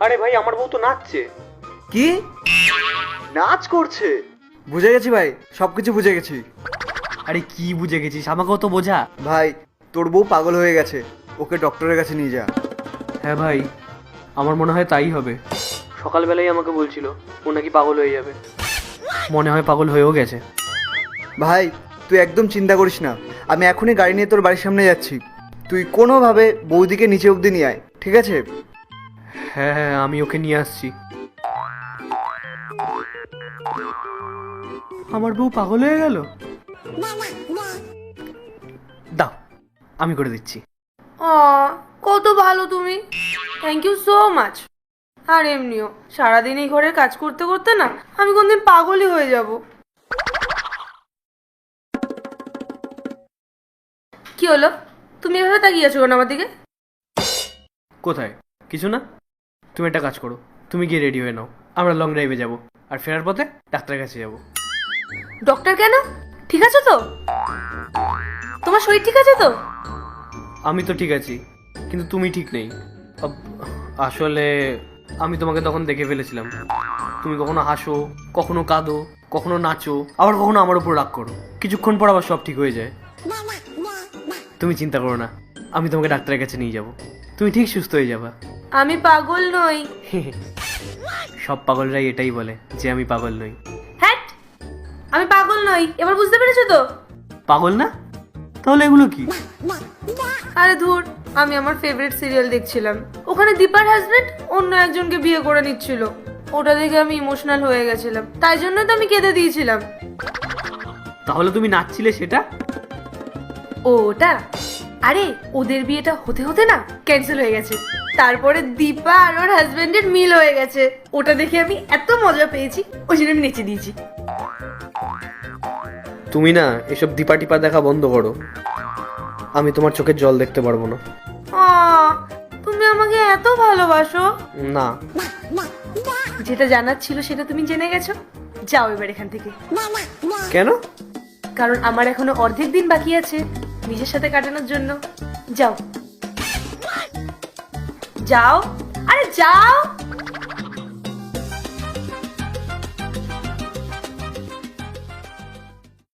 আরে ভাই, আমার বউ তো নাচছে। কি? নাচ করছে। বুঝে গেছি ভাই, সবকিছু বুঝে গেছি। আরে কি বুঝে গেছিস, আমাকেও তো বোঝা। ভাই তোর বউ পাগল হয়ে গেছে, ওকে ডক্টরের কাছে নিয়ে যা। হ্যাঁ ভাই, আমার মনে হয় তাই হবে। সকালবেলাই আমাকে বলছিল ও নাকি পাগল হয়ে যাবে। মনে হয় পাগল হয়েও গেছে। ভাই তুই একদম চিন্তা করিস না, আমি এখনই গাড়ি নিয়ে তোর বাড়ির সামনে যাচ্ছি। তুই কোনোভাবে বৌদিকে নিচে অবধি নিয়ে আয়, ঠিক আছে? হ্যাঁ হ্যাঁ, আমি ওকে নিয়ে আসছি। আমার বউ পাগল হয়ে গেল। দাও, আমি করে দিচ্ছি। কত ভালো তুমি, থ্যাংক ইউ সো মাচ। আর এমনিও সারাদিন এই ঘরের কাজ করতে করতে না আমি কোনদিন পাগলই হয়ে যাব। কি হলো, তুমি এভাবে তাকিয়ে আছো কেন আমার দিকে? কোথায়? কিছু না। তুমি একটা কাজ করো, তুমি গিয়ে রেডি হয়ে নাও, আমরা লং ড্রাইভে যাব, আর ফেরার পথে ডাক্তারের কাছে যাব। ডক্টর কেন? ঠিক আছে তো? তোমার শরীর ঠিক আছে তো? আমি তো ঠিক আছি, কিন্তু তুমি ঠিক নেই। আসলে আমি তোমাকে তখন দেখে ফেলেছিলাম। তুমি কখনো হাসো, কখনো কাঁদো, কখনো নাচো, আবার কখনো আমার উপর রাগ করো। কিছুক্ষণ পর আবার সব ঠিক হয়ে যায়। তুমি চিন্তা করো না, আমি তোমাকে ডাক্তারের কাছে নিয়ে যাব, তুমি ঠিক সুস্থ হয়ে যাবা। আমি পাগল নই। সব পাগলরাই এটাই বলে যে আমি পাগল নই। হ্যাট, আমি পাগল নই, এবার বুঝতে পেরেছো তো? পাগল না? তাহলে এগুলো কি? আরে ধুর, আমি আমার ফেভারিট সিরিয়াল দেখছিলাম, ওখানে দীপার হাজবেন্ড অন্য একজনকে বিয়ে করে নিচ্ছিল। ওটা দেখে আমি ইমোশনাল হয়ে গেছিলাম, তাই জন্য তো আমি কেঁদে দিয়েছিলাম। তাহলে তুমি নাচছিলে সেটা? ওটা, আরে ওদের বিয়েটা হতে হতে না ক্যান্সেল হয়ে গেছে, তারপরে দীপা আর ওর হাজবেন্ডের মিল হয়ে গেছে। ওটা দেখে আমি এত মজা পেয়েছি, ওই জন্য আমি নেচে দিয়েছি। তুমি না এসব দীপা টিপা দেখা বন্ধ করো, আমি তোমার চোখের জল দেখতে পারবো না। তুমি আমাকে এত ভালোবাসো? না। যেটা জানার ছিল সেটা তুমি জেনে গেছো, যাও এবার এখান থেকে। কেন? কারণ আমার এখনো অর্ধেক দিন বাকি আছে নিজের সাথে কাটানোর জন্য। যাও যাও, আরে যাও।